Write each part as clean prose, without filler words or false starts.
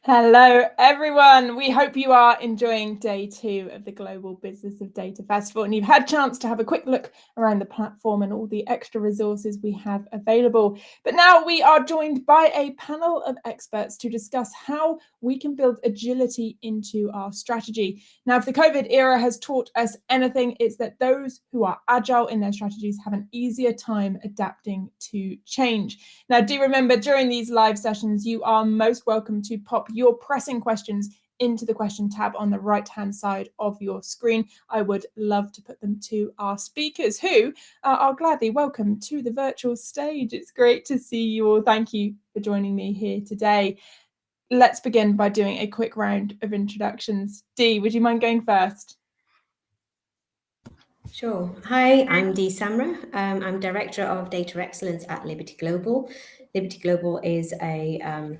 Hello, everyone. We hope you are enjoying day 2 of the Global Business of Data Festival, and you've had a chance to have a quick look around the platform and all the extra resources we have available. But now we are joined by a panel of experts to discuss how we can build agility into our strategy. Now, if the COVID era has taught us anything, it's that those who are agile in their strategies have an easier time adapting to change. Now, do remember, during these live sessions, you are most welcome to pop your pressing questions into the question tab on the right-hand side of your screen. I would love to put them to our speakers, who I'll gladly welcome to the virtual stage. It's great to see you all. Thank you for joining me here today. Let's begin by doing a quick round of introductions. Dee, would you mind going first? Sure. Hi, I'm Samra. I'm Director of Data Excellence at Liberty Global. Liberty Global is a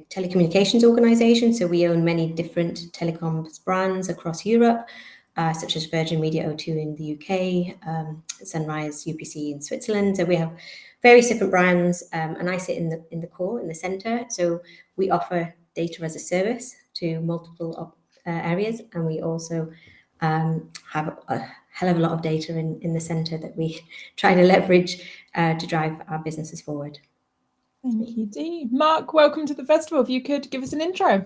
telecommunications organization, so we own many different telecoms brands across Europe, such as Virgin Media O2 in the UK, Sunrise UPC in Switzerland. So we have various different brands, and I sit in the core, in the center. So we offer data as a service to multiple areas, and we also have a hell of a lot of data in the center that we try to leverage to drive our businesses forward. Thank you, Dee. Mark, welcome to the festival. If you could give us an intro.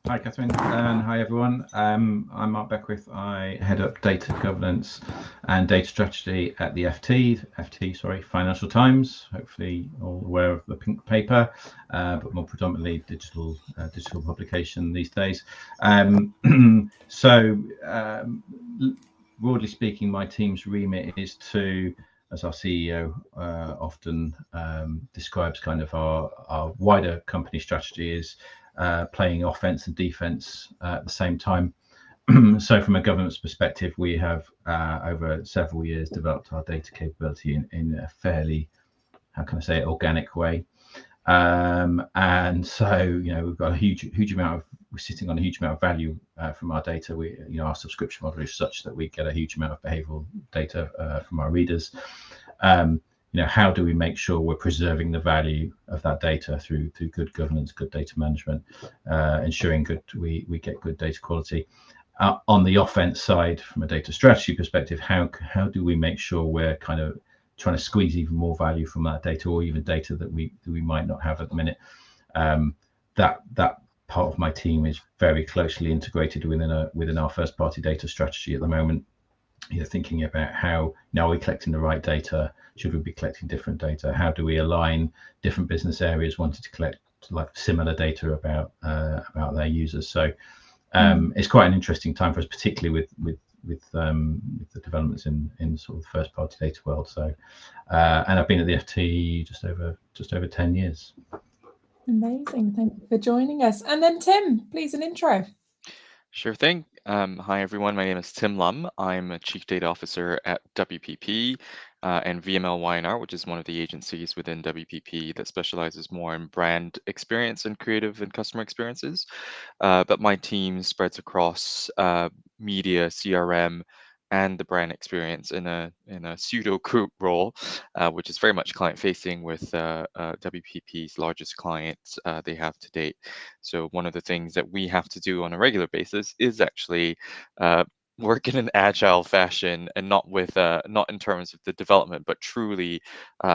Hi, Catherine, and hi, everyone. I'm Mark Beckwith. I head up data governance and data strategy at the Financial Times. Hopefully, all aware of the pink paper, but more predominantly digital publication these days. Broadly speaking, my team's remit is to, as our CEO often describes, kind of our wider company strategy is playing offense and defense at the same time. So from a governance perspective, we have over several years developed our data capability in a fairly, how can I say, organic way. And so, we've got we're sitting on a huge amount of value from our data. Our subscription model is such that we get a huge amount of behavioral data from our readers. How do we make sure we're preserving the value of that data through good governance, good data management, ensuring we get good data quality. On the offense side, from a data strategy perspective, how do we make sure we're kind of trying to squeeze even more value from that data, or even data that we might not have at the minute? That part of my team is very closely integrated within our first party data strategy at the moment. Thinking about how now we're collecting the right data. Should we be collecting different data? How do we align different business areas wanting to collect like similar data about their users? So it's quite an interesting time for us, particularly with the developments in sort of the first party data world. So and I've been at the FT just over 10 years. Amazing. Thank you for joining us. And then Tim, please, an intro. Sure thing. Hi, everyone. My name is Tim Lum. I'm a Chief Data Officer at WPP and VML-Y&R, which is one of the agencies within WPP that specializes more in brand experience and creative and customer experiences. But my team spreads across media, CRM, and the brand experience in a pseudo group role, which is very much client facing with WPP's largest clients they have to date. So one of the things that we have to do on a regular basis is actually work in an agile fashion, and not in terms of the development, but truly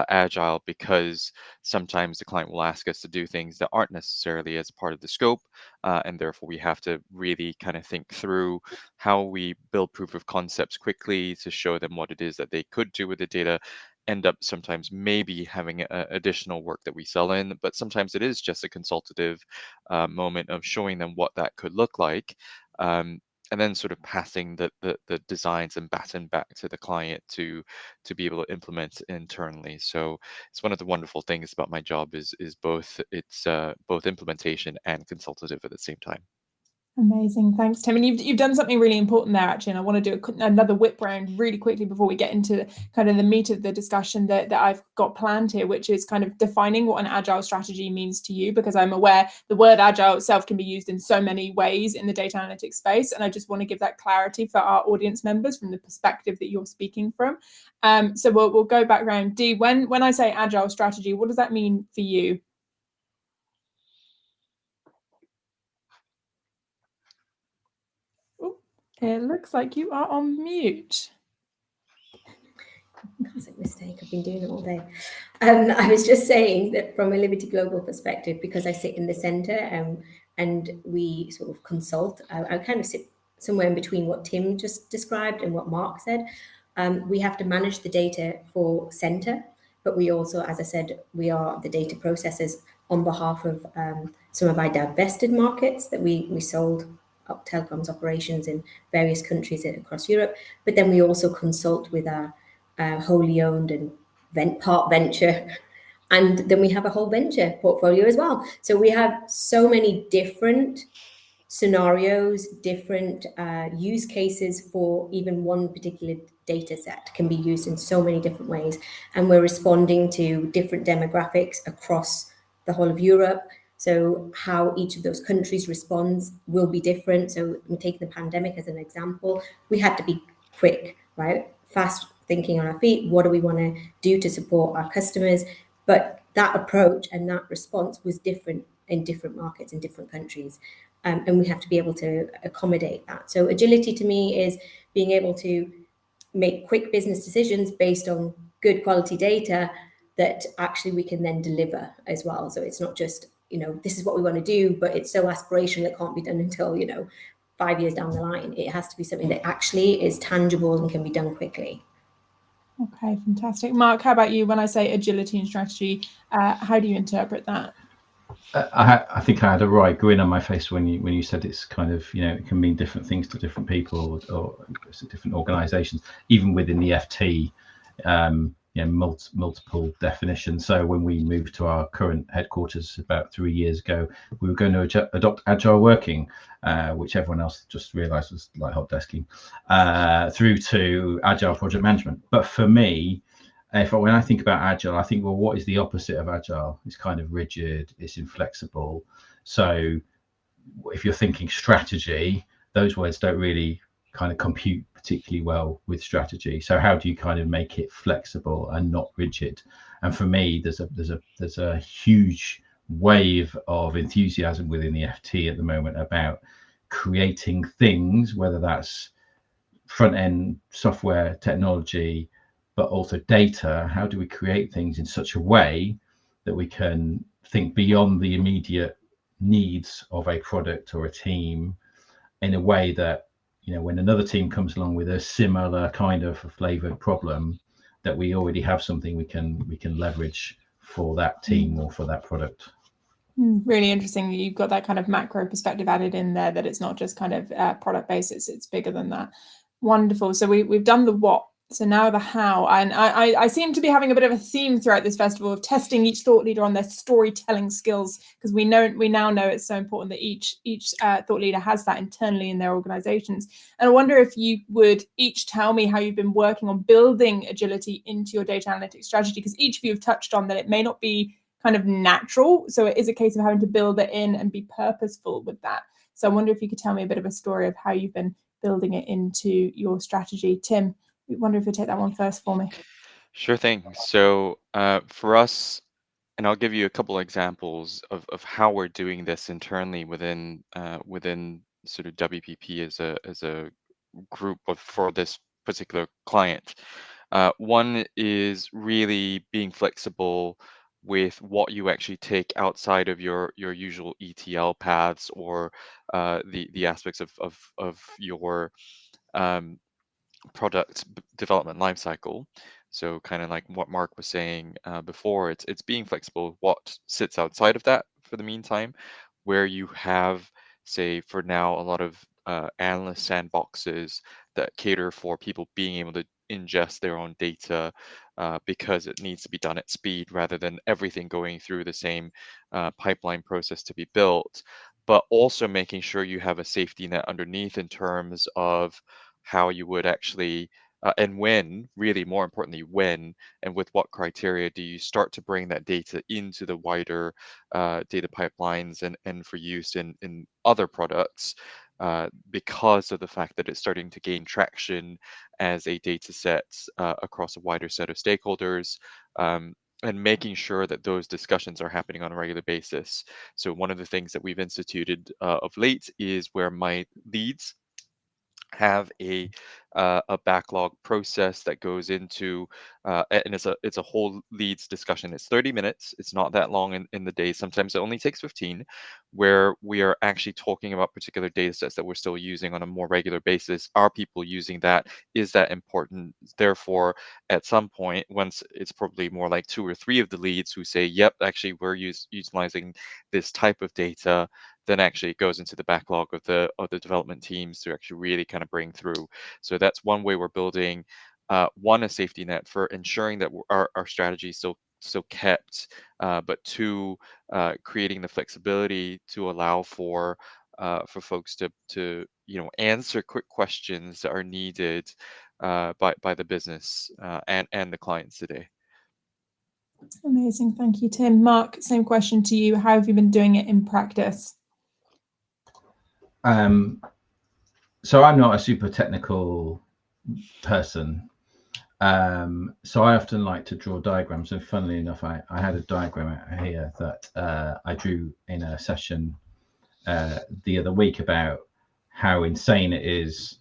agile, because sometimes the client will ask us to do things that aren't necessarily as part of the scope, and therefore we have to really kind of think through how we build proof of concepts quickly to show them what it is that they could do with the data. End up sometimes maybe having additional work that we sell in, but sometimes it is just a consultative moment of showing them what that could look like, and then sort of passing the designs and baton back to the client to be able to implement internally. So it's one of the wonderful things about my job is both implementation and consultative at the same time. Amazing. Thanks, Tim. And you've done something really important there, actually. And I want to do another whip round really quickly before we get into kind of the meat of the discussion that I've got planned here, which is kind of defining what an agile strategy means to you, because I'm aware the word agile itself can be used in so many ways in the data analytics space. And I just want to give that clarity for our audience members from the perspective that you're speaking from. So we'll go back around. Dee, when I say agile strategy, what does that mean for you? It looks like you are on mute. Classic mistake. I've been doing it all day. I was just saying that from a Liberty Global perspective, because I sit in the centre and we sort of consult, I kind of sit somewhere in between what Tim just described and what Mark said. We have to manage the data for centre, but we also, as I said, we are the data processors on behalf of some of our divested markets that we sold up telecoms operations in various countries across Europe. But then we also consult with our wholly owned and part venture, and then we have a whole venture portfolio as well. So we have so many different scenarios, different use cases for even one particular data set can be used in so many different ways, and we're responding to different demographics across the whole of Europe. So how each of those countries responds will be different. So we're taking the pandemic as an example. We had to be quick, right? Fast thinking on our feet. What do we want to do to support our customers? But that approach and that response was different in different markets in different countries. And we have to be able to accommodate that. So agility to me is being able to make quick business decisions based on good quality data that actually we can then deliver as well. So it's not just, this is what we want to do, but it's so aspirational it can't be done until, 5 years down the line. It has to be something that actually is tangible and can be done quickly. Okay, fantastic. Mark, how about you? When I say agility and strategy, how do you interpret that? I think I had a right grin on my face when you said it's kind of, it can mean different things to different people or different organisations, even within the FT, multiple definitions. So when we moved to our current headquarters about 3 years ago, we were going to adopt agile working, which everyone else just realised was like hot desking, through to agile project management. But for me, when I think about agile, I think, well, what is the opposite of agile? It's kind of rigid, it's inflexible. So if you're thinking strategy, those words don't really kind of compute particularly well with strategy. So how do you kind of make it flexible and not rigid? And for me, there's a huge wave of enthusiasm within the FT at the moment about creating things, whether that's front end software technology, but also data. How do we create things in such a way that we can think beyond the immediate needs of a product or a team in a way that, when another team comes along with a similar kind of flavored problem, that we already have something we can leverage for that team or for that product. Really interesting. You've got that kind of macro perspective added in there, that it's not just kind of product based, it's bigger than that. Wonderful. So we've done the what. So now the how, and I seem to be having a bit of a theme throughout this festival of testing each thought leader on their storytelling skills, because we now know it's so important that each thought leader has that internally in their organizations. And I wonder if you would each tell me how you've been working on building agility into your data analytics strategy, because each of you have touched on that it may not be kind of natural, so it is a case of having to build it in and be purposeful with that. So I wonder if you could tell me a bit of a story of how you've been building it into your strategy. Tim, I wonder if you take that one first for me. Sure thing. So for us, and I'll give you a couple examples of how we're doing this internally within sort of WPP as a group for this particular client. One is really being flexible with what you actually take outside of your usual ETL paths or the aspects of your product development lifecycle. So kind of like what Mark was saying before, it's being flexible with what sits outside of that for the meantime, where you have, say, for now, a lot of analyst sandboxes that cater for people being able to ingest their own data because it needs to be done at speed rather than everything going through the same pipeline process to be built, but also making sure you have a safety net underneath in terms of how you would actually and when, really more importantly, when and with what criteria do you start to bring that data into the wider data pipelines and for use in other products because of the fact that it's starting to gain traction as a data set across a wider set of stakeholders. And making sure that those discussions are happening on a regular basis. So one of the things that we've instituted of late is where my leads have a backlog process that goes into and it's a whole leads discussion. It's 30 minutes. It's not that long in the day. Sometimes it only takes 15, where we are actually talking about particular data sets that we're still using on a more regular basis. Are people using that? Is that important? Therefore, at some point, once it's probably more like 2 or 3 of the leads who say, yep, actually we're utilizing this type of data, then actually it goes into the backlog of the development teams to actually really kind of bring through. So that's one way we're building one, a safety net for ensuring that our strategy is still kept, but two, creating the flexibility to allow for folks to answer quick questions that are needed by the business and the clients today. Amazing, thank you, Tim. Mark, same question to you. How have you been doing it in practice? So I'm not a super technical person. So I often like to draw diagrams, and funnily enough, I had a diagram out here that I drew in a session the other week about how insane it is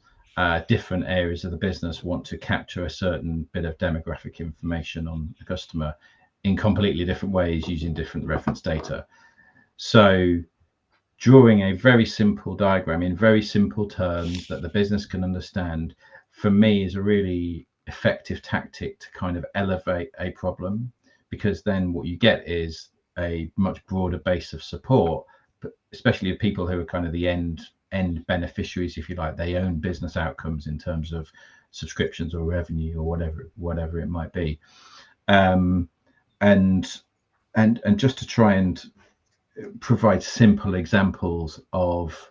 different areas of the business want to capture a certain bit of demographic information on the customer in completely different ways using different reference data. So drawing a very simple diagram in very simple terms that the business can understand, for me, is a really effective tactic to kind of elevate a problem, because then what you get is a much broader base of support, but especially of people who are kind of the end beneficiaries, if you like. They own business outcomes in terms of subscriptions or revenue or whatever it might be, and just to try and provide simple examples of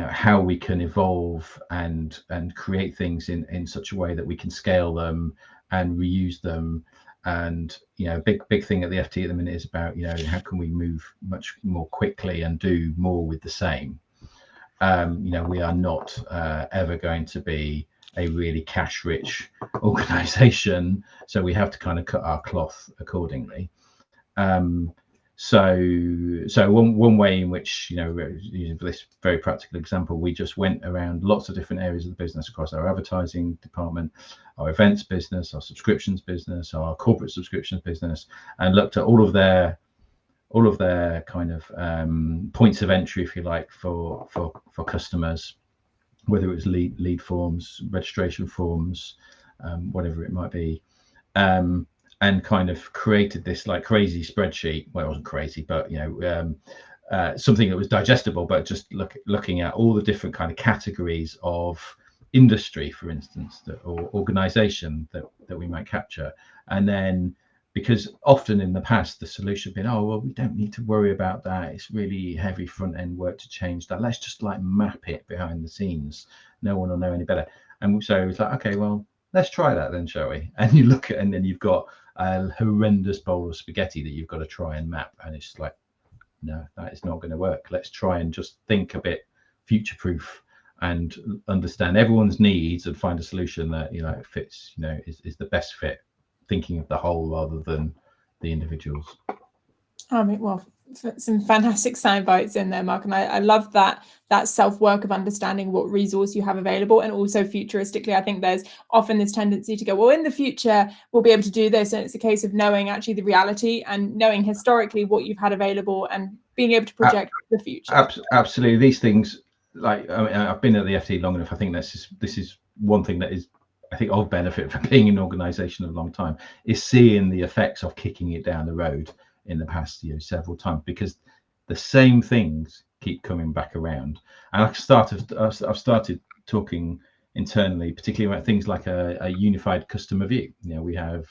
how we can evolve and create things in such a way that we can scale them and reuse them. And big thing at the FT at the minute is about how can we move much more quickly and do more with the same. We are not ever going to be a really cash rich organization, so we have to kind of cut our cloth accordingly. So one way in which, using this very practical example, we just went around lots of different areas of the business across our advertising department, our events business, our subscriptions business, our corporate subscriptions business, and looked at all of their kind of points of entry, if you like, for customers, whether it was lead forms, registration forms, whatever it might be. And kind of created this like crazy spreadsheet. Well, it wasn't crazy, but something that was digestible, but just looking at all the different kind of categories of industry, for instance, or organization that we might capture. And then, because often in the past the solution had been, oh well, we don't need to worry about that, it's really heavy front end work to change that, let's just like map it behind the scenes, no one will know any better. And so it's like, okay, well, let's try that then, shall we? And you look at, and then you've got a horrendous bowl of spaghetti that you've got to try and map, and it's like, no, that is not going to work. Let's try and just think a bit future proof and understand everyone's needs and find a solution that fits, is the best fit, thinking of the whole rather than the individuals. I mean, well, some fantastic sound bites in there, Mark, and I love that self-work of understanding what resource you have available, and also futuristically, I think there's often this tendency to go, well, in the future we'll be able to do this, and it's a case of knowing actually the reality and knowing historically what you've had available and being able to project the future. Absolutely, these things, like, I mean, I've been at the FT long enough. I think this is one thing that is, I think, of benefit from being in an organisation a long time, is seeing the effects of kicking it down the road in the past several times, because the same things keep coming back around. And I've started talking internally, particularly about things like a unified customer view. We have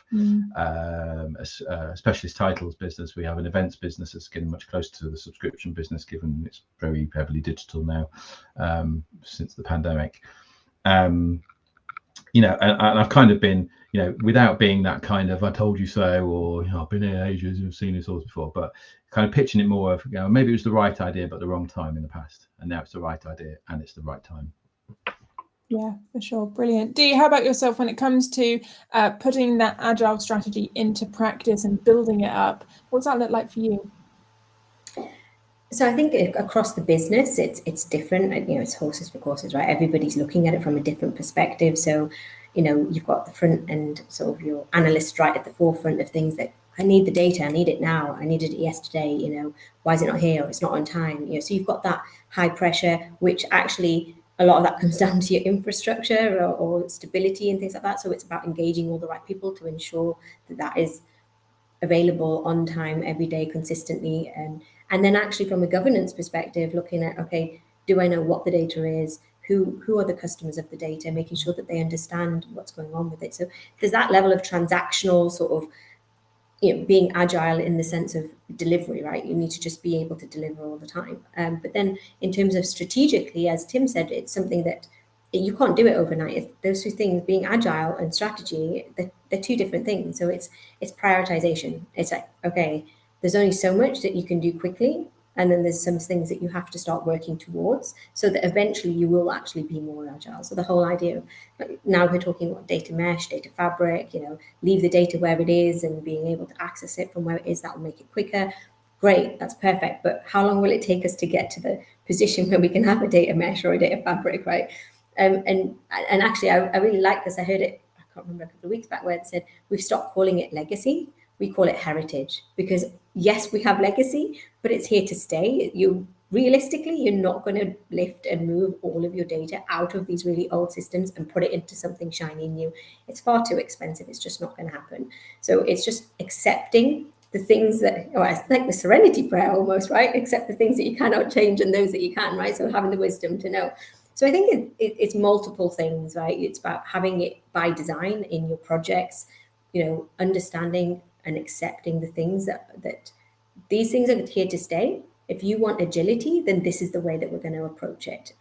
a specialist titles business, we have an events business that's getting much closer to the subscription business, given it's very heavily digital now since the pandemic. And I've kind of been, without being that kind of I told you so, or I've been here ages, you've seen this all before, but kind of pitching it more of, maybe it was the right idea but the wrong time in the past, and now it's the right idea and it's the right time. Yeah, for sure. Brilliant. Dee, how about yourself when it comes to putting that agile strategy into practice and building it up? What's that look like for you? So I think across the business, it's different. It's horses for courses, right? Everybody's looking at it from a different perspective. So, you've got the front end, sort of your analysts right at the forefront of things that I need the data, I need it now, I needed it yesterday. Why is it not here? Or it's not on time. So you've got that high pressure, which actually a lot of that comes down to your infrastructure or stability and things like that. So it's about engaging all the right people to ensure that is available on time every day consistently, and then actually from a governance perspective looking at, okay, do I know what the data is, who are the customers of the data, making sure that they understand what's going on with it. So there's that level of transactional sort of being agile in the sense of delivery, right? You need to just be able to deliver all the time. But then in terms of strategically, as Tim said, it's something that you can't do it overnight. Those two things, being agile and strategy, they're two different things. So it's prioritization. It's like, okay, there's only so much that you can do quickly, and then there's some things that you have to start working towards so that eventually you will actually be more agile. So the whole idea of, now we're talking about data mesh, data fabric, leave the data where it is and being able to access it from where it is, that will make it quicker. Great, that's perfect. But how long will it take us to get to the position where we can have a data mesh or a data fabric, right? And actually, I really like this. I heard it, I can't remember, a couple of weeks back, where it said, we've stopped calling it legacy. We call it heritage, because yes, we have legacy, but it's here to stay. Realistically, you're not going to lift and move all of your data out of these really old systems and put it into something shiny and new. It's far too expensive. It's just not going to happen. So it's just accepting the things that, it's like the serenity prayer almost, right? Accept the things that you cannot change and those that you can, right? So having the wisdom to know. So I think it's multiple things, right? It's about having it by design in your projects, understanding and accepting the things that these things are here to stay. If you want agility, then this is the way that we're going to approach it.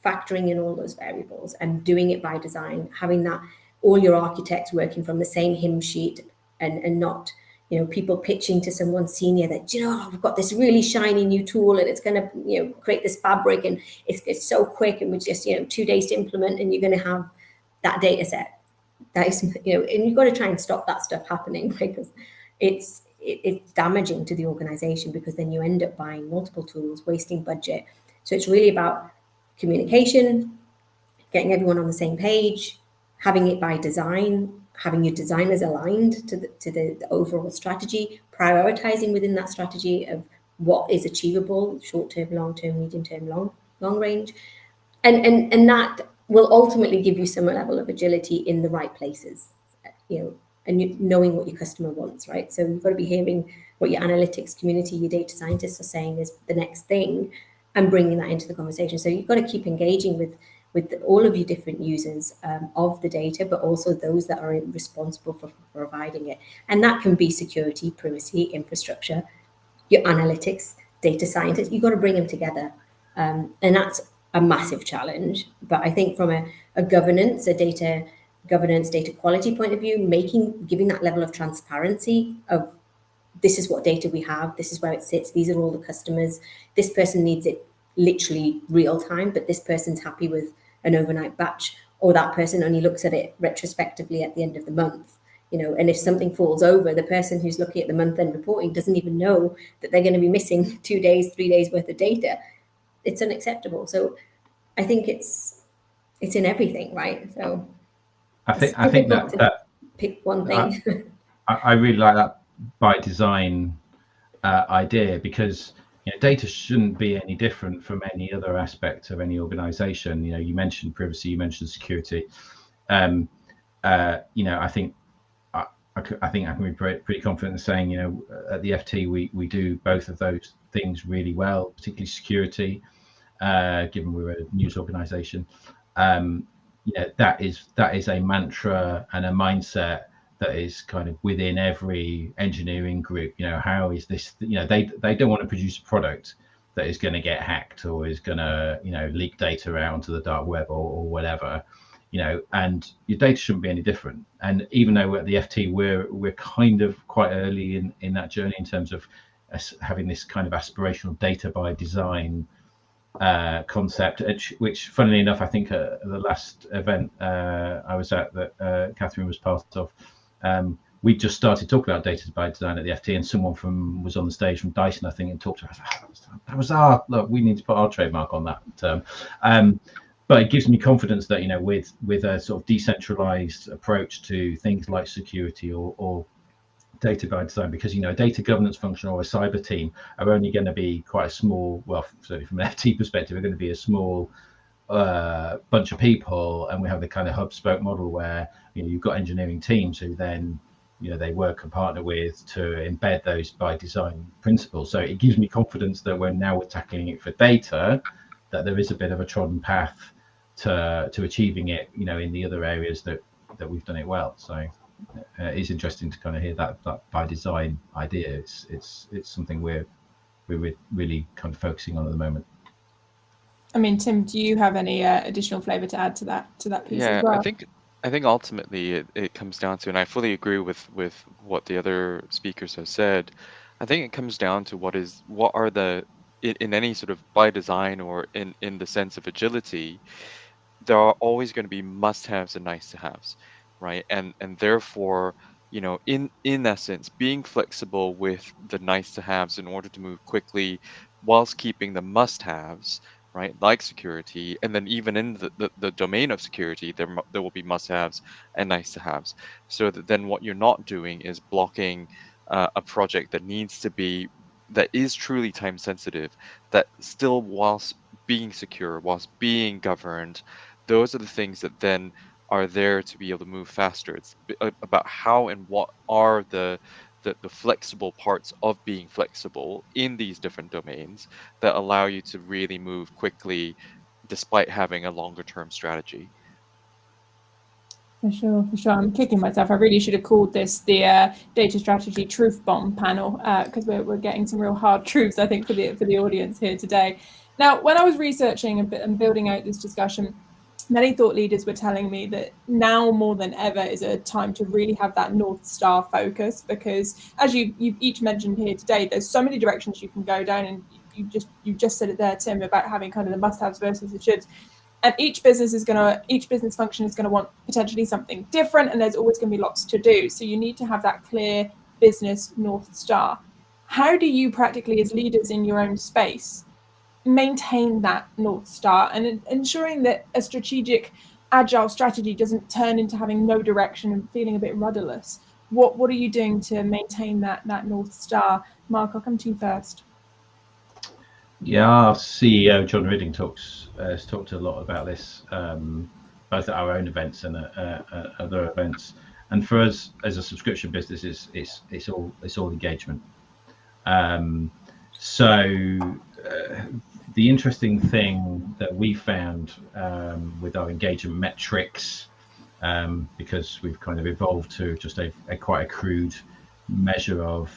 Factoring in all those variables and doing it by design, having that all your architects working from the same hymn sheet, and not people pitching to someone senior that we've got this really shiny new tool and it's going to create this fabric and it's so quick and we just 2 days to implement and you're going to have that data set. That is, and you've got to try and stop that stuff happening, because it's damaging to the organization, because then you end up buying multiple tools, wasting budget. So it's really about communication, getting everyone on the same page, having it by design, having your designers aligned to the overall strategy, prioritizing within that strategy of what is achievable, short-term, long-term, medium-term, long range. And that will ultimately give you some level of agility in the right places, and knowing what your customer wants, right? So you've got to be hearing what your analytics community, your data scientists are saying is the next thing, and bringing that into the conversation. So you've got to keep engaging with all of your different users of the data, but also those that are responsible for providing it. And that can be security, privacy, infrastructure, your analytics, data scientists. You've got to bring them together. And that's a massive challenge. But I think from a governance, a data governance, data quality point of view, giving that level of transparency of, this is what data we have, this is where it sits, these are all the customers, this person needs it literally real time, but this person's happy with an overnight batch, or that person only looks at it retrospectively at the end of the month. And if something falls over, the person who's looking at the month-end reporting doesn't even know that they're going to be missing 2 days, 3 days worth of data. It's unacceptable. So I think it's in everything, right? So I think that pick one thing. I really like that by design idea, because data shouldn't be any different from any other aspect of any organization. You mentioned privacy, you mentioned security. I think I can be pretty confident in saying, at the FT we do both of those things really well, particularly security, given we're a news organization. That is a mantra and a mindset that is kind of within every engineering group. How is this? They don't want to produce a product that is going to get hacked or is going to leak data out onto the dark web or whatever. And your data shouldn't be any different. And even though we're at the FT, we're kind of quite early in that journey in terms of having this kind of aspirational data by design concept, which funnily enough, I think the last event I was at that Catherine was part of, we just started talking about data by design at the FT, and someone was on the stage from Dyson, I think, and talked to us. That was our look. We need to put our trademark on that term. But it gives me confidence that, you know, with a sort of decentralized approach to things like security or data by design, because, you know, a data governance function or a cyber team are only going to be quite a small, well, certainly from an FT perspective, are going to be a small bunch of people, and we have the kind of hub spoke model where, you know, you've got engineering teams who then, you know, they work and partner with to embed those by design principles. So it gives me confidence that when now we're tackling it for data, that there is a bit of a trodden path to achieving it, you know, in the other areas that we've done it well. So it's interesting to kind of hear that by design idea. It's something we're really kind of focusing on at the moment. I mean, Tim, do you have any additional flavour to add to that piece as well? I think ultimately it comes down to, and I fully agree with what the other speakers have said. I think it comes down to what are the in any sort of by design or in the sense of agility, there are always going to be must-haves and nice-to-haves, right? And therefore, you know, in essence, being flexible with the nice-to-haves in order to move quickly, whilst keeping the must-haves, right, like security, and then even in the domain of security, there will be must-haves and nice-to-haves. So that then what you're not doing is blocking a project that is truly time sensitive, that still, whilst being secure, whilst being governed, those are the things that then are there to be able to move faster. It's about how and what are the flexible parts of being flexible in these different domains that allow you to really move quickly despite having a longer term strategy. For sure. I'm kicking myself. I really should have called this the data strategy truth bomb panel, because we're getting some real hard truths, I think, for the audience here today. Now, when I was researching and building out this discussion, many thought leaders were telling me that now more than ever is a time to really have that North Star focus, because as you've each mentioned here today, there's so many directions you can go down, and you just said it there, Tim, about having kind of the must-haves versus the shoulds. And each business function is going to want potentially something different, and there's always going to be lots to do. So you need to have that clear business North Star. How do you practically, as leaders in your own space, maintain that North Star and ensuring that a strategic agile strategy doesn't turn into having no direction and feeling a bit rudderless? What are you doing to maintain that North Star? Mark, I'll come to you first. Yeah, our CEO John Ridding has talked a lot about this, both at our own events and at other events. And for us as a subscription business, it's all engagement. So the interesting thing that we found with our engagement metrics, because we've kind of evolved to just a quite a crude measure of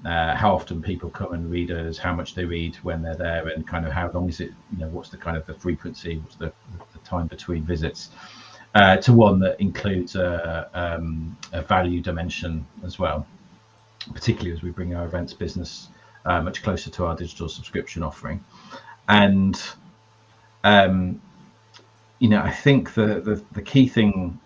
how often people come and read us, how much they read when they're there, and kind of how long is it, you know, what's the kind of the frequency, what's the time between visits, to one that includes a value dimension as well, particularly as we bring our events business much closer to our digital subscription offering. And you know, I think the key thing,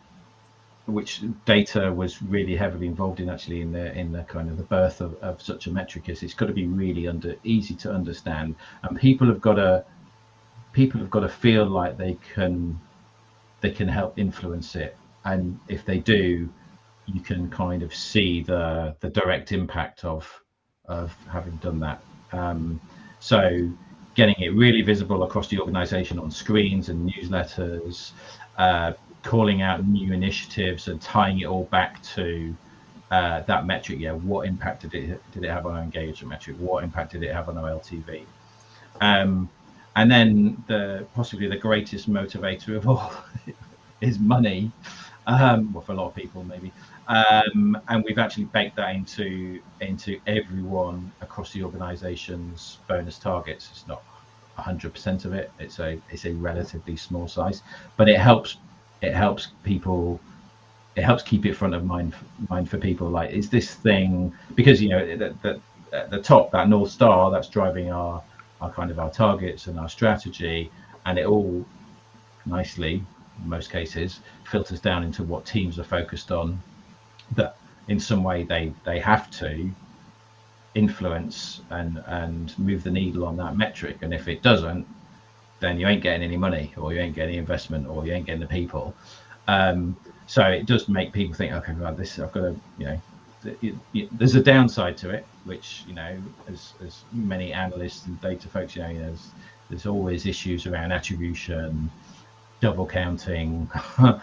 which data was really heavily involved in, actually in the kind of the birth of such a metric, is it's got to be really easy to understand, and people have got to feel like they can help influence it, and if they do, you can kind of see the direct impact of having done that. So getting it really visible across the organization on screens and newsletters, calling out new initiatives and tying it all back to that metric. Yeah, what impact did it have on our engagement metric? What impact did it have on our LTV? And then possibly the greatest motivator of all is money. Well, for a lot of people maybe. And we've actually baked that into everyone across the organization's bonus targets. It's not 100% of it. It's a relatively small size, but it helps people. It helps keep it front of mind for people. Like, is this thing, because, you know, at the top, that North Star, that's driving our kind of our targets and our strategy, and it all nicely, in most cases, filters down into what teams are focused on. That in some way they have to influence and move the needle on that metric. And if it doesn't, then you ain't getting any money, or you ain't getting any investment, or you ain't getting the people. So it does make people think, okay, well, this I've got to, there's a downside to it, which, as many analysts and data folks, there's always issues around attribution, double counting. Oh,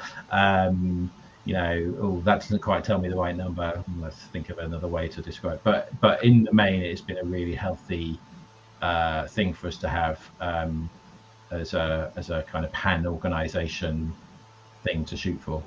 that doesn't quite tell me the right number. Let's think of another way to describe it. But in the main, it's been a really healthy thing for us to have as a kind of pan organization thing to shoot for.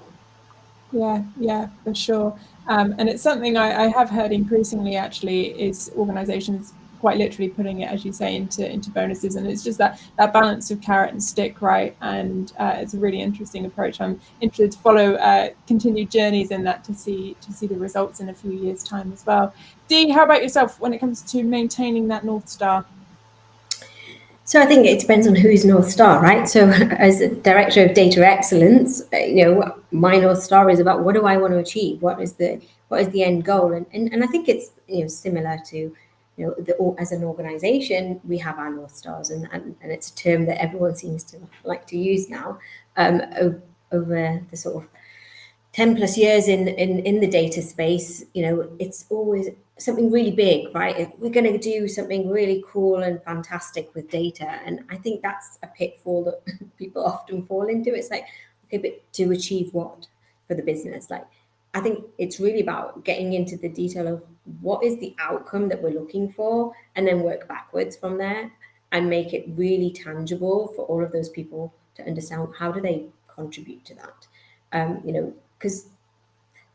Yeah, for sure. And it's something I have heard increasingly, actually, is organizations quite literally putting it, as you say, into bonuses. And it's just that balance of carrot and stick, right? And it's a really interesting approach. I'm interested to follow continued journeys in that, to see the results in a few years' time as well. Dee, how about yourself when it comes to maintaining that North Star? So I think it depends on who's North Star, right? So as a director of data excellence, my North Star is about, what do I want to achieve? What is the end goal? And I think it's similar to as an organization, we have our North Stars, and it's a term that everyone seems to like to use now. Over the sort of 10 plus years in the data space, it's always something really big, right? We're going to do something really cool and fantastic with data. And I think that's a pitfall that people often fall into. It's like, okay, but to achieve what for the business? Like, I think it's really about getting into the detail of what is the outcome that we're looking for, and then work backwards from there and make it really tangible for all of those people to understand how do they contribute to that. Because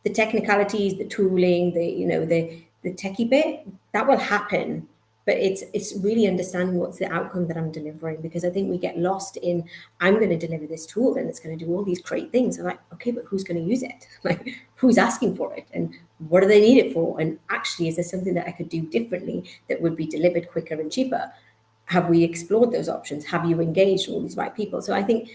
the technicalities, the tooling, the techie bit, that will happen, but it's really understanding what's the outcome that I'm delivering. Because I think we get lost in, I'm going to deliver this tool and it's going to do all these great things. I'm like, okay, but who's going to use it? Like, who's asking for it, and what do they need it for? And actually, is there something that I could do differently that would be delivered quicker and cheaper? Have we explored those options? Have you engaged all these right people? So I think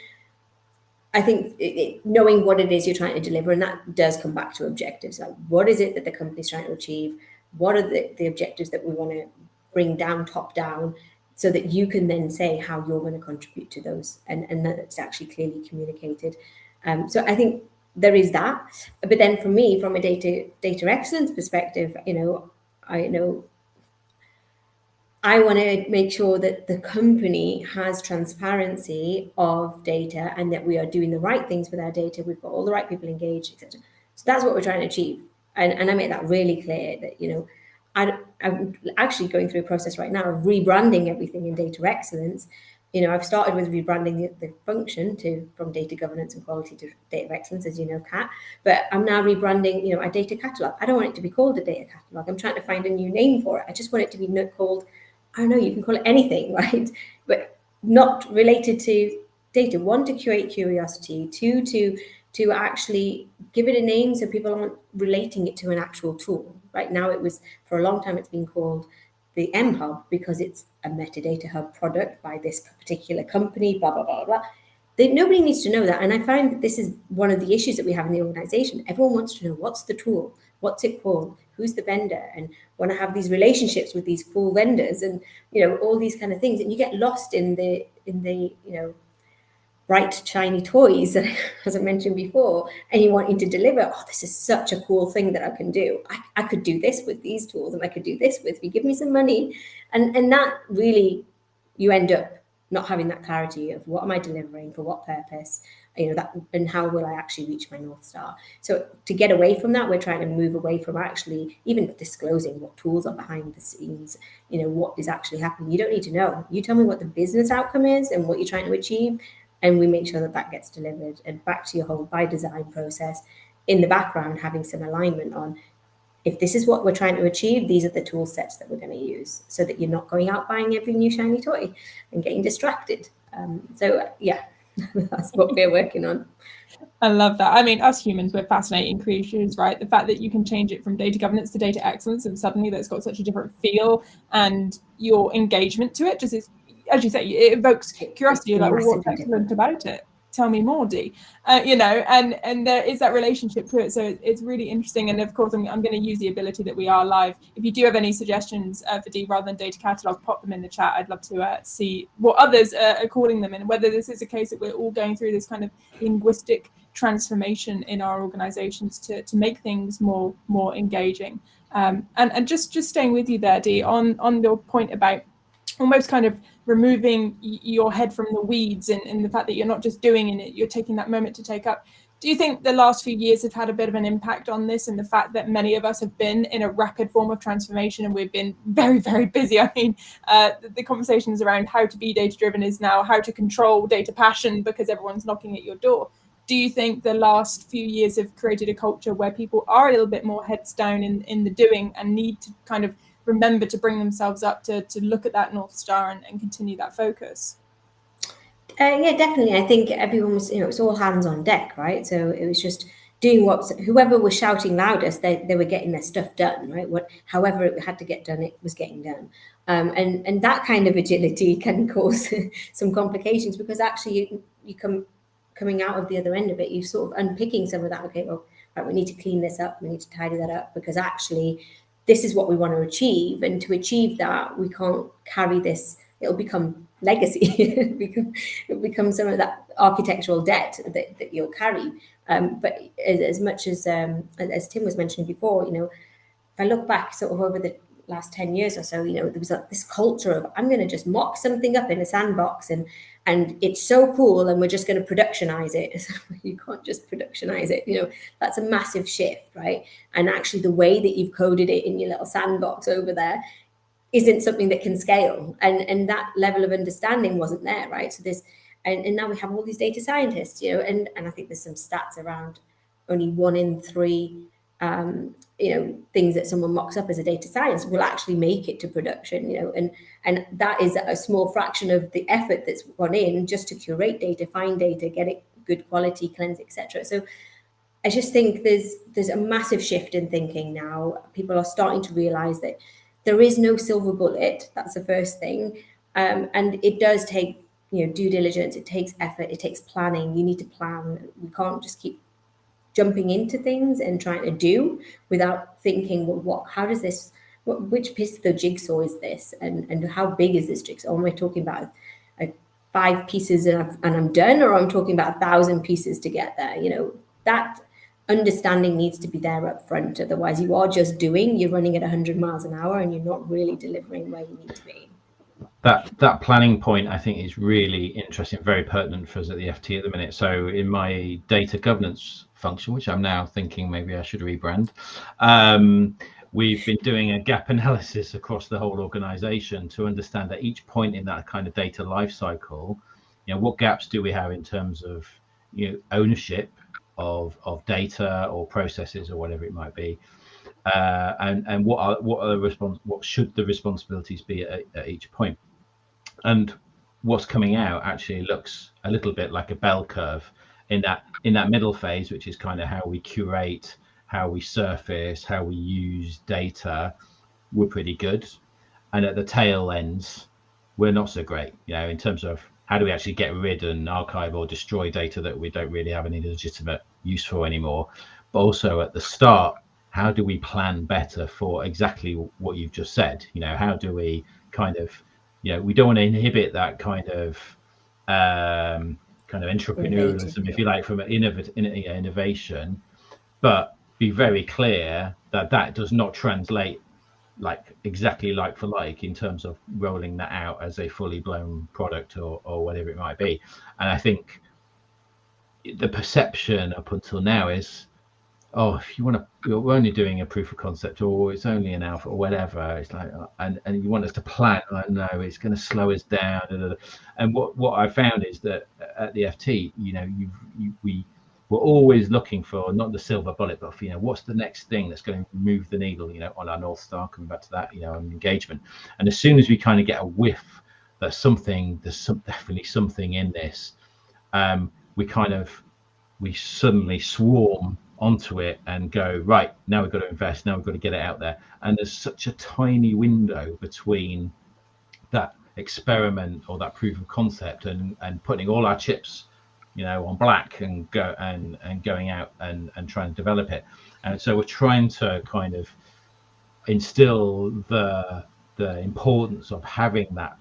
knowing what it is you're trying to deliver, and that does come back to objectives. Like, what is it that the company's trying to achieve? What are the objectives that we want to bring down, top down, so that you can then say how you're going to contribute to those, and that it's actually clearly communicated. So I think there is that. But then for me, from a data excellence perspective, I want to make sure that the company has transparency of data, and that we are doing the right things with our data. We've got all the right people engaged, etc. So that's what we're trying to achieve. And I make that really clear that, I'm actually going through a process right now of rebranding everything in data excellence. I've started with rebranding the function from data governance and quality to data excellence, as you know, Kat. But I'm now rebranding, a data catalog. I don't want it to be called a data catalog. I'm trying to find a new name for it. I just want it to be called, I don't know, you can call it anything, right? But not related to data. One, to curate curiosity. Two, to actually give it a name so people aren't relating it to an actual tool. Right now, for a long time, it's been called the M Hub because it's a metadata hub product by this particular company, blah, blah, blah, blah. Nobody needs to know that. And I find that this is one of the issues that we have in the organization. Everyone wants to know, what's the tool? What's it called? Who's the vendor? And want to have these relationships with these cool vendors, and all these kind of things. And you get lost in the bright shiny toys, as I mentioned before, and you wanting to deliver, this is such a cool thing that I can do. I could do this with these tools, and I could do this with, you give me some money. And that really, you end up not having that clarity of what am I delivering, for what purpose, and how will I actually reach my North Star. So to get away from that, we're trying to move away from actually even disclosing what tools are behind the scenes, what is actually happening. You don't need to know. You tell me what the business outcome is and what you're trying to achieve, and we make sure that gets delivered. And back to your whole by design process, in the background, having some alignment on, if this is what we're trying to achieve, these are the tool sets that we're going to use, so that you're not going out buying every new shiny toy and getting distracted. So yeah, that's what we're working on. I love that. I mean, us humans, we're fascinating creatures, right? The fact that you can change it from data governance to data excellence, and suddenly that's got such a different feel, and your engagement to it just is, as you say, it evokes curiosity. You're like, well, what's excellent about it? tell me more, Dee. And there is that relationship to it. So it's really interesting. And of course, I'm going to use the ability that we are live. If you do have any suggestions for Dee rather than data catalog, pop them in the chat. I'd love to see what others are calling them, and whether this is a case that we're all going through this kind of linguistic transformation in our organizations to make things more engaging. And just staying with you there, Dee, on your point about almost kind of removing your head from the weeds, and the fact that you're not just doing it, you're taking that moment to take up. Do you think the last few years have had a bit of an impact on this, and the fact that many of us have been in a rapid form of transformation and we've been very, very busy? I mean, the conversations around how to be data-driven is now how to control data passion because everyone's knocking at your door. Do you think the last few years have created a culture where people are a little bit more heads down in the doing and need to kind of remember to bring themselves up to look at that North Star and continue that focus? Yeah, definitely. I think everyone was, it's all hands on deck, right? So it was just doing whoever was shouting loudest, they were getting their stuff done, right? However it had to get done, it was getting done. And that kind of agility can cause some complications, because actually you coming out of the other end of it, you sort of unpicking some of that. Okay, well, right, we need to clean this up, we need to tidy that up, because actually this is what we want to achieve. And to achieve that, we can't carry this. It'll become legacy. It'll become some of that architectural debt that you'll carry. But as much as Tim was mentioning before, if I look back sort of over the last 10 years or so, there was this culture of, I'm going to just mock something up in a sandbox and it's so cool and we're just going to productionize it. You can't just productionize it. That's a massive shift, right? And actually the way that you've coded it in your little sandbox over there isn't something that can scale, and that level of understanding wasn't there, right? So and now we have all these data scientists, and I think there's some stats around only 1 in 3 things that someone mocks up as a data science will actually make it to production, and that is a small fraction of the effort that's gone in just to curate data, find data, get it good quality, cleanse, etc. So I just think there's a massive shift in thinking now. People are starting to realize that there is no silver bullet. That's the first thing. And it does take, due diligence. It takes effort. It takes planning. You need to plan. We can't just keep jumping into things and trying to do without thinking, well, how does this, which piece of the jigsaw is this? And how big is this jigsaw? Am I talking about 5 pieces and I'm done? Or I'm talking about 1,000 pieces to get there? That understanding needs to be there up front. Otherwise, you are just you're running at 100 miles an hour and you're not really delivering where you need to be. That planning point, I think, is really interesting, very pertinent for us at the FT at the minute. So in my data governance function, which I'm now thinking maybe I should rebrand, we've been doing a gap analysis across the whole organization to understand at each point in that kind of data lifecycle, what gaps do we have in terms of ownership of data or processes or whatever it might be, and what should the responsibilities be at each point. And what's coming out actually looks a little bit like a bell curve in that middle phase, which is kind of how we curate, how we surface, how we use data. We're pretty good, and at the tail ends we're not so great, in terms of how do we actually get rid and archive or destroy data that we don't really have any legitimate use for anymore. But also at the start, how do we plan better for exactly what you've just said? How do we kind of, we don't want to inhibit that kind of entrepreneurialism, if you like, from innovation, but be very clear that does not translate exactly like for like in terms of rolling that out as a fully blown product or whatever it might be. And I think the perception up until now is, if we're only doing a proof of concept, or it's only an alpha or whatever. It's like, and you want us to plan. No, it's going to slow us down. And what I found is that at the FT, we're always looking for not the silver bullet, but for, what's the next thing that's going to move the needle, on our North Star, coming back to that, on engagement. And as soon as we kind of get a whiff that there's definitely something in this, we suddenly swarm onto it and go, right, now we've got to invest, now we've got to get it out there. And there's such a tiny window between that experiment or that proof of concept and putting all our chips on black and going out and trying to develop it. And so we're trying to kind of instill the importance of having that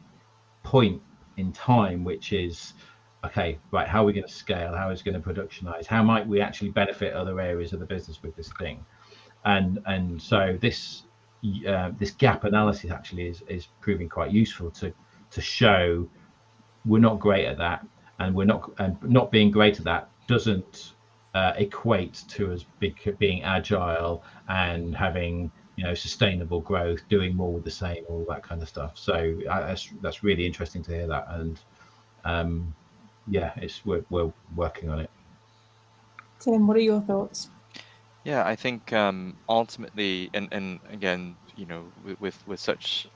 point in time, which is, okay, right, how are we going to scale? How is it going to productionize? How might we actually benefit other areas of the business with this thing? And so this gap analysis actually is proving quite useful to show we're not great at that, and not being great at that doesn't equate to us being agile and having sustainable growth, doing more with the same, all that kind of stuff. So that's really interesting to hear that, and yeah, we're working on it. Tim, what are your thoughts? Yeah, I think ultimately, and again, with such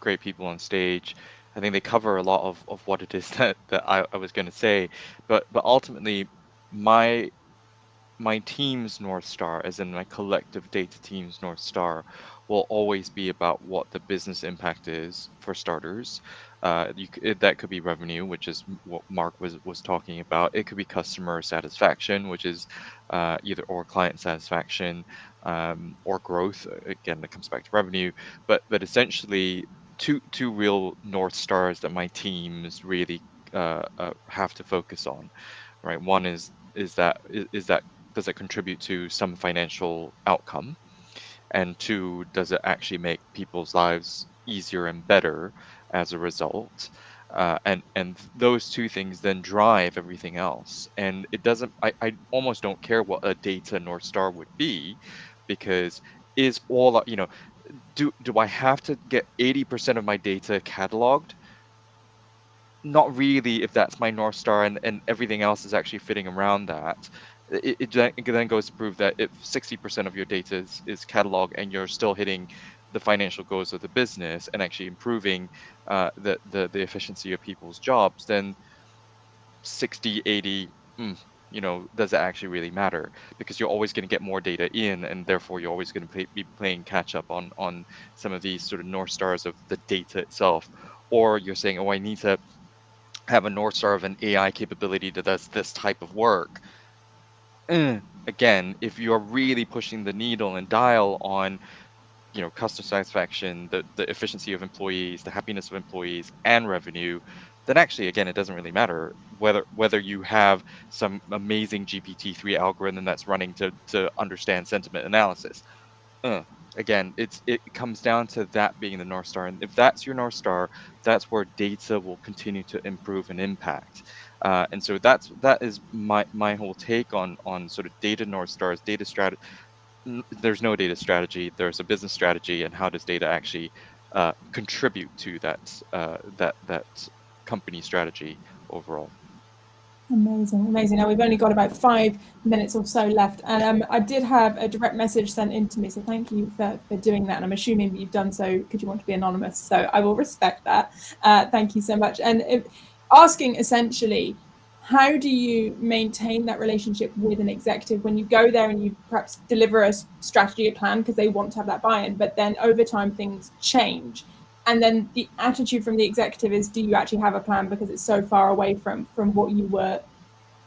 great people on stage, I think they cover a lot of what it is that I was going to say, but ultimately, my my team's North Star, as in my collective data team's North Star, will always be about what the business impact is, for starters. That could be revenue, which is what Mark was talking about. It could be customer satisfaction, which is either or client satisfaction, or growth. Again, that comes back to revenue. But essentially, two real North Stars that my teams really have to focus on. Right. One is that does it contribute to some financial outcome? And two, does it actually make people's lives easier and better as a result? And those two things then drive everything else. And it doesn't, I almost don't care what a data North Star would be, because is all, do I have to get 80% of my data cataloged? Not really, if that's my North Star and everything else is actually fitting around that. It then goes to prove that if 60% of your data is catalog and you're still hitting the financial goals of the business and actually improving the efficiency of people's jobs, then 60, 80, does it actually really matter? Because you're always going to get more data in, and therefore you're always going to be playing catch up on some of these sort of North Stars of the data itself. Or you're saying, oh, I need to have a North Star of an AI capability that does this type of work. Again, if you're really pushing the needle and dial on, customer satisfaction, the efficiency of employees, the happiness of employees, and revenue, then actually, again, it doesn't really matter whether you have some amazing GPT-3 algorithm that's running to understand sentiment analysis. Again, it comes down to that being the North Star. And if that's your North Star, that's where data will continue to improve and impact. And so that is my whole take on sort of data North Stars, data strategy. There's no data strategy. There's a business strategy, and how does data actually contribute to that company strategy overall? Amazing, amazing. Now we've only got about 5 minutes or so left, and I did have a direct message sent in to me, so thank you for doing that. And I'm assuming that you've done so because you want to be anonymous, so I will respect that. Thank you so much. And asking essentially, how do you maintain that relationship with an executive when you go there and you perhaps deliver a strategy, a plan, because they want to have that buy-in, but then over time things change? And then the attitude from the executive is, do you actually have a plan, because it's so far away from what you were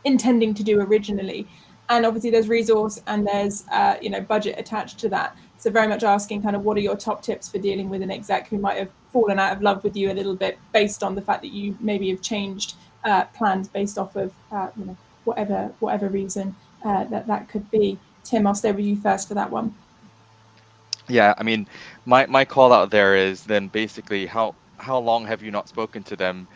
intending to do originally? And obviously there's resource and there's budget attached to that. So very much asking kind of, what are your top tips for dealing with an exec who might have fallen out of love with you a little bit based on the fact that you maybe have changed plans based off of whatever reason that could be. Tim, I'll stay with you first for that one. Yeah, I mean, my call out there is then basically how long have you not spoken to them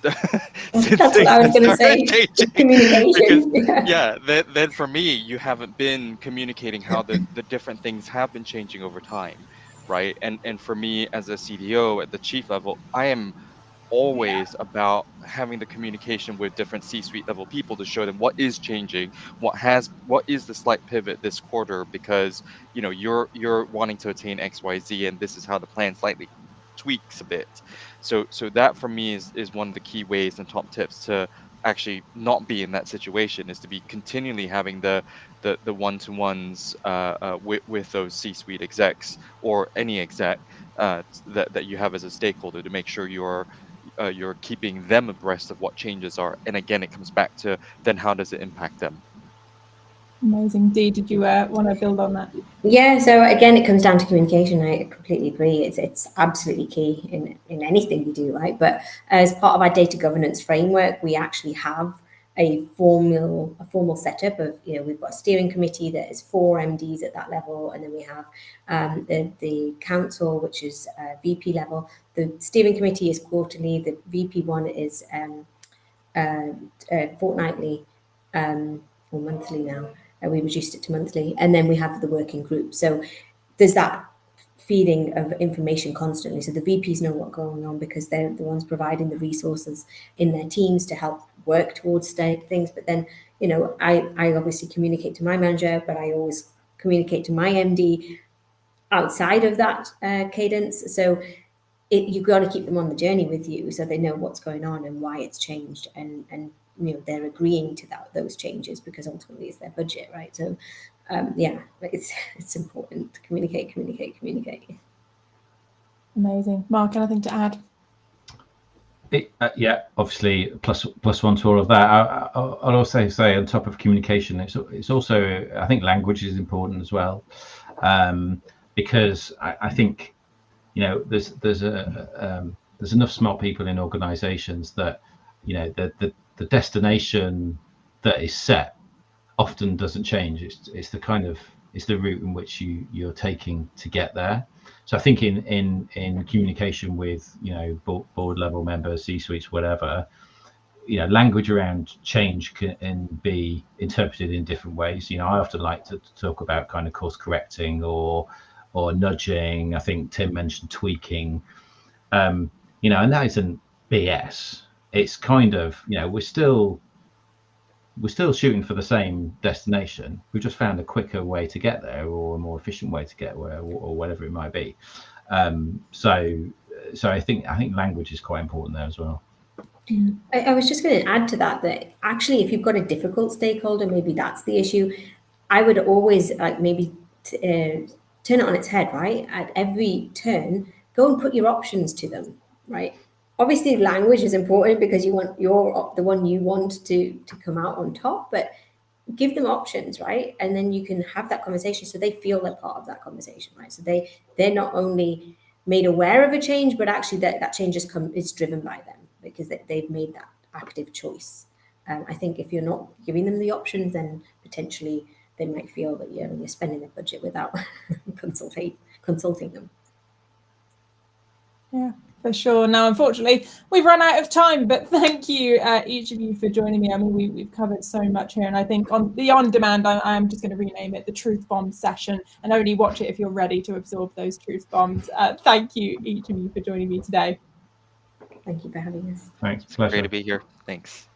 since That's what I was going to say. changing? Communication. Because then for me, you haven't been communicating how the different things have been changing over time, right? And for me as a CDO at the chief level, I am always about having the communication with different C-suite level people to show them what is changing, what is the slight pivot this quarter, because you're wanting to attain XYZ, and this is how the plan slightly tweaks a bit. So that for me is one of the key ways and top tips to actually not be in that situation, is to be continually having the one-to-ones with those C-suite execs or any exec that you have as a stakeholder, to make sure you're keeping them abreast of what changes are. And again, it comes back to then how does it impact them? Amazing. Dee, did you want to build on that? Yeah, so again, it comes down to communication. I completely agree. It's absolutely key in anything we do, right? But as part of our data governance framework, we actually have a formal setup of, we've got a steering committee that is 4 MDs at that level, and then we have the council, which is VP level. The steering committee is quarterly. The VP one is fortnightly or monthly now. We reduced it to monthly, and then we have the working group. So there's that feeding of information constantly. So the VPs know what's going on because they're the ones providing the resources in their teams to help work towards things. But then, I obviously communicate to my manager, but I always communicate to my MD outside of that cadence. So you've got to keep them on the journey with you so they know what's going on and why it's changed, and they're agreeing to those changes because ultimately it's their budget, right? So it's important to communicate. Amazing. Mark, anything to add? Yeah, obviously plus one to all of that. I'll also say on top of communication, it's also, I think language is important as well, because I think there's enough smart people in organizations that the destination that is set often doesn't change. It's the route in which you're taking to get there. So I think in communication with board level members, C-suites, whatever, language around change can be interpreted in different ways. I often like to talk about kind of course correcting or nudging. I think Tim mentioned tweaking, and that isn't BS. It's kind of, we're still shooting for the same destination. We've just found a quicker way to get there, or a more efficient way to get there, or whatever it might be. So I think language is quite important there as well. I was just going to add to that actually, if you've got a difficult stakeholder, maybe that's the issue. I would always maybe turn it on its head, right? At every turn, go and put your options to them, right? Obviously, language is important because you want the one you want to come out on top, but give them options, right? And then you can have that conversation so they feel they're part of that conversation, right? So they're not only made aware of a change, but actually that change is driven by them because they've made that active choice. I think if you're not giving them the options, then potentially they might feel that you're spending their budget without consulting them. Yeah, for sure. Now, unfortunately, we've run out of time, but thank you, each of you, for joining me. I mean, we've covered so much here, and I think on the on-demand, I'm just going to rename it the Truth Bomb session, and only watch it if you're ready to absorb those truth bombs. Thank you, each of you, for joining me today. Thank you for having us. Thanks, pleasure. Great to be here. Thanks.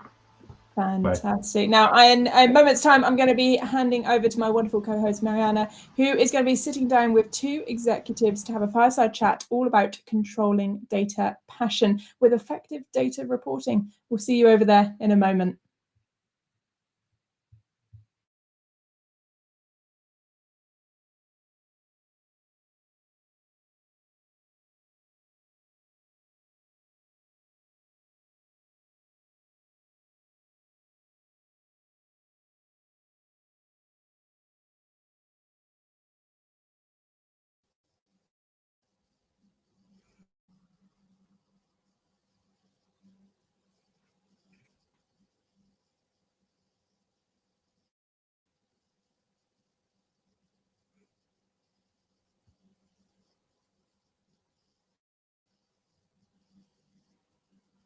Fantastic. Now, in a moment's time, I'm going to be handing over to my wonderful co-host, Mariana, who is going to be sitting down with 2 executives to have a fireside chat all about controlling data passion with effective data reporting. We'll see you over there in a moment.